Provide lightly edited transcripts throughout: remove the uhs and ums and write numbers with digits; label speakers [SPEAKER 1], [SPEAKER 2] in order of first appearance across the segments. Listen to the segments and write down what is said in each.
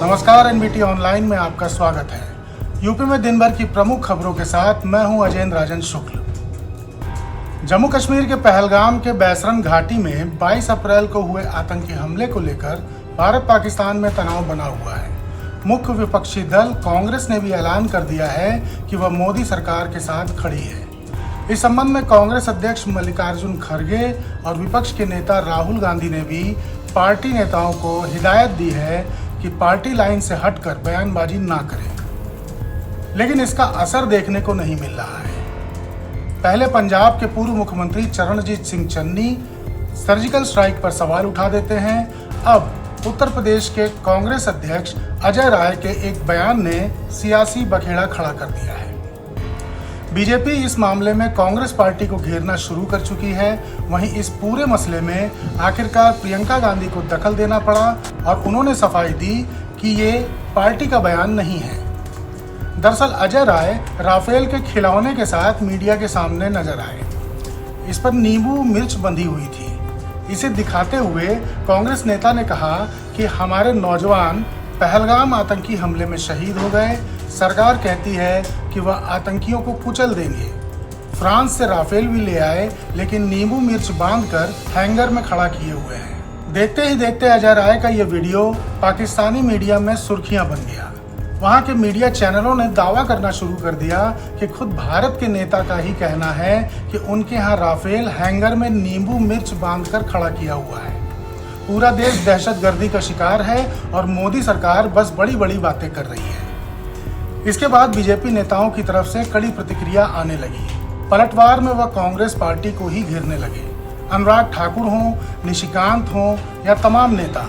[SPEAKER 1] नमस्कार, NBT online में आपका स्वागत है। यूपी में दिन भर की प्रमुख खबरों के साथ मैं हूं अजयेंद्र राजन शुक्ल। जम्मू कश्मीर के पहलगाम के बैसरन घाटी में 22 अप्रैल को हुए आतंकी हमले को लेकर भारत पाकिस्तान में तनाव बना हुआ है। मुख्य विपक्षी दल कांग्रेस ने भी ऐलान कर दिया है कि वह मोदी सरकार के साथ खड़ी है। इस संबंध में कांग्रेस अध्यक्ष मल्लिकार्जुन खड़गे और विपक्ष के नेता राहुल गांधी ने भी पार्टी नेताओं को हिदायत दी है कि पार्टी लाइन से हटकर बयानबाजी ना करें, लेकिन इसका असर देखने को नहीं मिल रहा है। पहले पंजाब के पूर्व मुख्यमंत्री चरणजीत सिंह चन्नी सर्जिकल स्ट्राइक पर सवाल उठा देते हैं। अब उत्तर प्रदेश के कांग्रेस अध्यक्ष अजय राय के एक बयान ने सियासी बखेड़ा खड़ा कर दिया है। बीजेपी इस मामले में कांग्रेस पार्टी को घेरना शुरू कर चुकी है। वहीं इस पूरे मसले में आखिरकार प्रियंका गांधी को दखल देना पड़ा और उन्होंने सफाई दी कि ये पार्टी का बयान नहीं है। दरअसल अजय राय राफेल के खिलौने के साथ मीडिया के सामने नजर आए। इस पर नींबू मिर्च बंधी हुई थी। इसे दिखाते हुए कांग्रेस नेता ने कहा कि हमारे नौजवान पहलगाम आतंकी हमले में शहीद हो गए। सरकार कहती है कि वह आतंकियों को कुचल देंगे। फ्रांस से राफेल भी ले आए, लेकिन नींबू मिर्च बांधकर हैंगर में खड़ा किए हुए हैं। देखते ही देखते अजय राय का यह वीडियो पाकिस्तानी मीडिया में सुर्खियां बन गया। वहां के मीडिया चैनलों ने दावा करना शुरू कर दिया कि खुद भारत के नेता का ही कहना है कि उनके यहाँ राफेल हैंगर में नींबू मिर्च बांधकर खड़ा किया हुआ है। पूरा देश दहशतगर्दी का शिकार है और मोदी सरकार बस बड़ी बड़ी बातें कर रही है। इसके बाद बीजेपी नेताओं की तरफ से कड़ी प्रतिक्रिया आने लगी। पलटवार में वह कांग्रेस पार्टी को ही घेरने लगे। अनुराग ठाकुर हों, निशिकांत हों या तमाम नेता,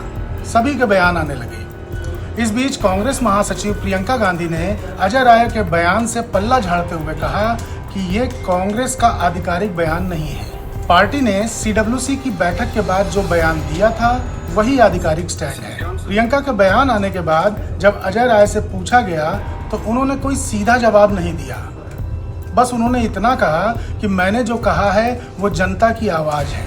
[SPEAKER 1] सभी के बयान आने लगे। इस बीच कांग्रेस महासचिव प्रियंका गांधी ने अजय राय के बयान से पल्ला झाड़ते हुए कहा कि ये कांग्रेस का आधिकारिक बयान नहीं है। पार्टी ने सीडब्ल्यूसी की बैठक के बाद जो बयान दिया था वही आधिकारिक स्टैंड है। प्रियंका के बयान आने के बाद जब अजय राय से पूछा गया तो उन्होंने कोई सीधा जवाब नहीं दिया। बस उन्होंने इतना कहा कि मैंने जो कहा है वो जनता की आवाज है।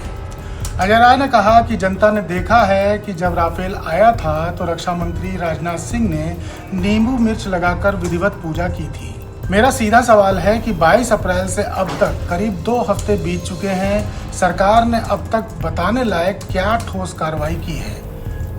[SPEAKER 1] अजय राय ने कहा कि जनता ने देखा है कि जब राफेल आया था तो रक्षा मंत्री राजनाथ सिंह ने नींबू मिर्च लगाकर विधिवत पूजा की थी। मेरा सीधा सवाल है कि 22 अप्रैल से अब तक करीब 2 हफ्ते बीत चुके हैं। सरकार ने अब तक बताने लायक क्या ठोस कार्रवाई की है?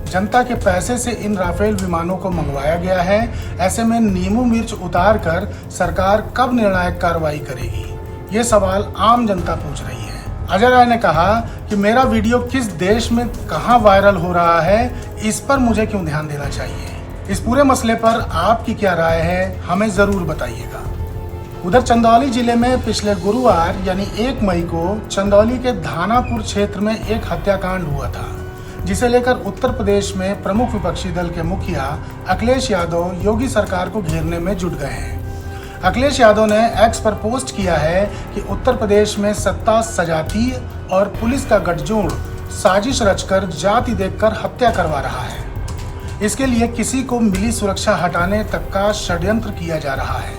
[SPEAKER 1] जनता के पैसे से इन राफेल विमानों को मंगवाया गया है। ऐसे में नींबू मिर्च उतार कर सरकार कब निर्णायक कार्रवाई करेगी? ये सवाल आम जनता पूछ रही है। अजय राय ने कहा कि मेरा वीडियो किस देश में कहां वायरल हो रहा है, इस पर मुझे क्यों ध्यान देना चाहिए? इस पूरे मसले पर आपकी क्या राय है, हमें जरूर बताइएगा। उधर चंदौली जिले में पिछले गुरुवार यानी 1 मई को चंदौली के धानापुर क्षेत्र में एक हत्याकांड हुआ था, जिसे लेकर उत्तर प्रदेश में प्रमुख विपक्षी दल के मुखिया अखिलेश यादव योगी सरकार को घेरने में जुट गए हैं। अखिलेश यादव ने एक्स पर पोस्ट किया है कि उत्तर प्रदेश में सत्ता सजातीय और पुलिस का गठजोड़ साजिश रचकर जाति देखकर हत्या करवा रहा है। इसके लिए किसी को मिली सुरक्षा हटाने तक का षड्यंत्र किया जा रहा है।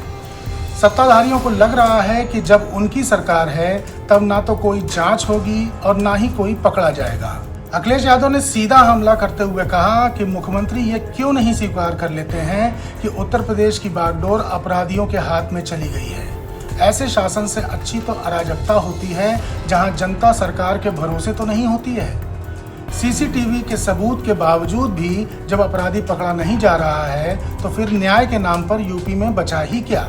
[SPEAKER 1] सत्ताधारियों को लग रहा है कि जब उनकी सरकार है तब ना तो कोई जांच होगी और ना ही कोई पकड़ा जाएगा। अखिलेश यादव ने सीधा हमला करते हुए कहा कि मुख्यमंत्री ये क्यों नहीं स्वीकार कर लेते हैं कि उत्तर प्रदेश की बागडोर अपराधियों के हाथ में चली गई है। ऐसे शासन से अच्छी तो अराजकता होती है जहां जनता सरकार के भरोसे तो नहीं होती है। सीसीटीवी के सबूत के बावजूद भी जब अपराधी पकड़ा नहीं जा रहा है तो फिर न्याय के नाम पर यूपी में बचा ही क्या?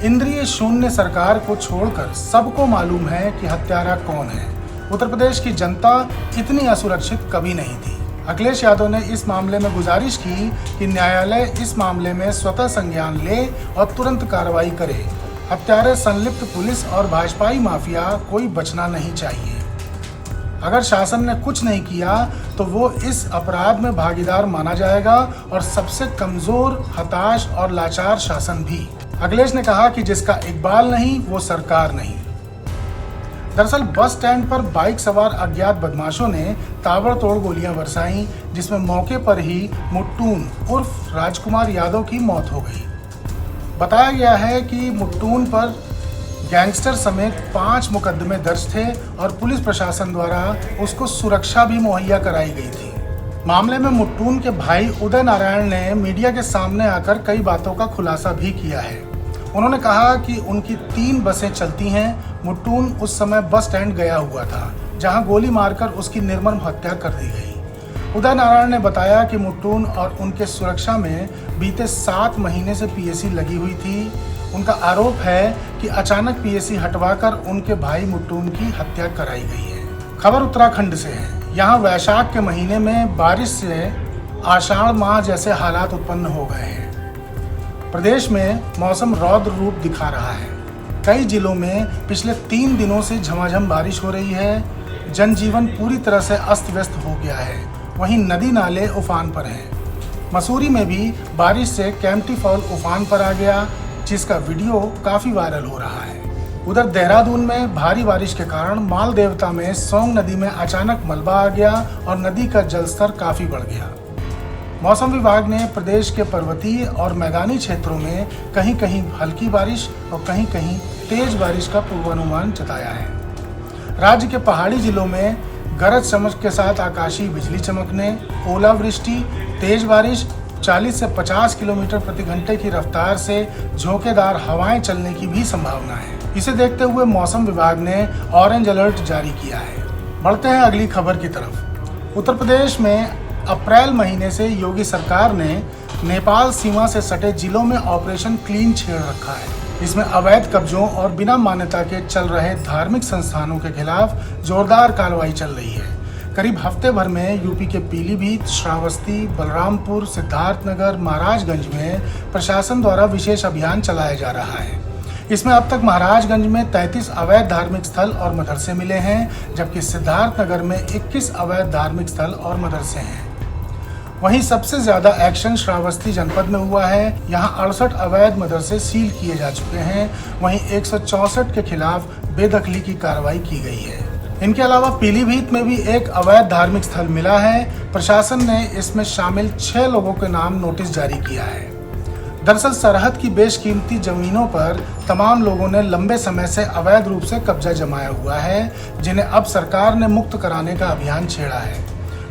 [SPEAKER 1] इंद्रिय शून्य सरकार को छोड़कर सबको मालूम है कि हत्यारा कौन है। उत्तर प्रदेश की जनता इतनी असुरक्षित कभी नहीं थी। अखिलेश यादव ने इस मामले में गुजारिश की कि न्यायालय इस मामले में स्वतः संज्ञान ले और तुरंत कार्रवाई करे। हत्यारे संलिप्त पुलिस और भाजपाई माफिया कोई बचना नहीं चाहिए। अगर शासन ने कुछ नहीं किया तो वो इस अपराध में भागीदार माना जाएगा और सबसे कमजोर, हताश और लाचार शासन भी। अखिलेश ने कहा कि जिसका इकबाल नहीं वो सरकार नहीं। दरअसल बस स्टैंड पर बाइक सवार अज्ञात बदमाशों ने ताबड़तोड़ गोलियां बरसाईं, जिसमें मौके पर ही मुट्टून उर्फ राजकुमार यादव की मौत हो गई। बताया गया है कि मुट्टून पर गैंगस्टर समेत 5 मुकदमे दर्ज थे और पुलिस प्रशासन द्वारा उसको सुरक्षा भी मुहैया कराई गई थी। मामले में मुट्टून के भाई उदय नारायण ने मीडिया के सामने आकर कई बातों का खुलासा भी किया है। उन्होंने कहा कि उनकी 3 बसें चलती हैं। मुट्टून उस समय बस स्टैंड गया हुआ था, जहां गोली मारकर उसकी निर्मम हत्या कर दी गई। उदय नारायण ने बताया कि मुट्टून और उनके सुरक्षा में बीते 7 महीने से पीएसी लगी हुई थी। उनका आरोप है कि अचानक पीएसी हटवाकर उनके भाई मुट्टून की हत्या कराई गई है। खबर उत्तराखंड से है। यहाँ वैशाख के महीने में बारिश से आषाढ़ माह जैसे हालात उत्पन्न हो गए हैं। प्रदेश में मौसम रौद्र रूप दिखा रहा है। कई जिलों में पिछले 3 दिनों से झमाझम बारिश हो रही है। जनजीवन पूरी तरह से अस्त व्यस्त हो गया है। वहीं नदी नाले उफान पर हैं। मसूरी में भी बारिश से कैंपटी फॉल उफान पर आ गया, जिसका वीडियो काफी वायरल हो रहा है। उधर देहरादून में भारी बारिश के कारण माल देवता में सोंग नदी में अचानक मलबा आ गया और नदी का जलस्तर काफी बढ़ गया। मौसम विभाग ने प्रदेश के पर्वतीय और मैदानी क्षेत्रों में कहीं कहीं हल्की बारिश और कहीं कहीं तेज बारिश का पूर्वानुमान जताया है। राज्य के पहाड़ी जिलों में गरज चमक के साथ आकाशीय बिजली चमकने, ओलावृष्टि, तेज बारिश, 40 से 50 किलोमीटर प्रति घंटे की रफ्तार से झोंकेदार हवाएं चलने की भी संभावना है। इसे देखते हुए मौसम विभाग ने ऑरेंज अलर्ट जारी किया है। बढ़ते हैं अगली खबर की तरफ। उत्तर प्रदेश में अप्रैल महीने से योगी सरकार ने नेपाल सीमा से सटे जिलों में ऑपरेशन क्लीन छेड़ रखा है। इसमें अवैध कब्जों और बिना मान्यता के चल रहे धार्मिक संस्थानों के खिलाफ जोरदार कार्रवाई चल रही है। करीब हफ्ते भर में यूपी के पीलीभीत, श्रावस्ती, बलरामपुर, सिद्धार्थनगर, महाराजगंज में प्रशासन द्वारा विशेष अभियान चलाया जा रहा है। इसमें अब तक महाराजगंज में 33 अवैध धार्मिक स्थल और मदरसे मिले हैं, जबकि सिद्धार्थनगर में 21 अवैध धार्मिक स्थल और मदरसे हैं। वहीं सबसे ज्यादा एक्शन श्रावस्ती जनपद में हुआ है। यहां 68 अवैध मदरसे सील किए जा चुके हैं। वहीं 164 के खिलाफ बेदखली की कार्रवाई की गई है। इनके अलावा पीलीभीत में भी एक अवैध धार्मिक स्थल मिला है। प्रशासन ने इसमें शामिल 6 लोगों के नाम नोटिस जारी किया है। दरअसल सरहद की बेशकीमती जमीनों पर तमाम लोगों ने लंबे समय से अवैध रूप से कब्जा जमाया हुआ है, जिन्हें अब सरकार ने मुक्त कराने का अभियान छेड़ा है।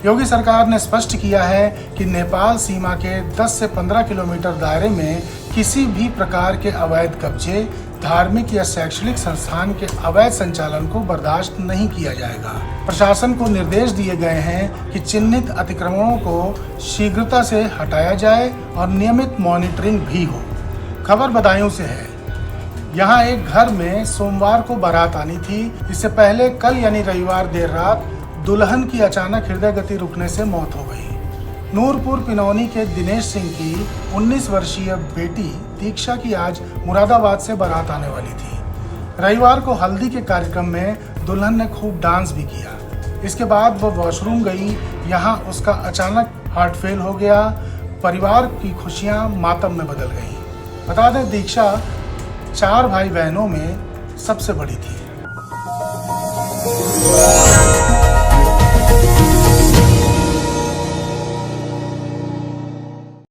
[SPEAKER 1] योगी सरकार ने स्पष्ट किया है कि नेपाल सीमा के 10 से 15 किलोमीटर दायरे में किसी भी प्रकार के अवैध कब्जे, धार्मिक या शैक्षणिक संस्थान के अवैध संचालन को बर्दाश्त नहीं किया जाएगा। प्रशासन को निर्देश दिए गए हैं कि चिन्हित अतिक्रमणों को शीघ्रता से हटाया जाए और नियमित मॉनिटरिंग भी हो। खबर बदायूं से है। यहाँ एक घर में सोमवार को बारात आनी थी। इससे पहले कल यानी रविवार देर रात दुल्हन की अचानक हृदय गति रुकने से मौत हो गई। नूरपुर पिनौनी के दिनेश सिंह की 19 वर्षीय बेटी दीक्षा की आज मुरादाबाद से बारात आने वाली थी। रविवार को हल्दी के कार्यक्रम में दुल्हन ने खूब डांस भी किया। इसके बाद वह वॉशरूम गई। यहाँ उसका अचानक हार्ट फेल हो गया। परिवार की खुशियाँ मातम में बदल गई। बता दें, दीक्षा 4 भाई बहनों में सबसे बड़ी थी।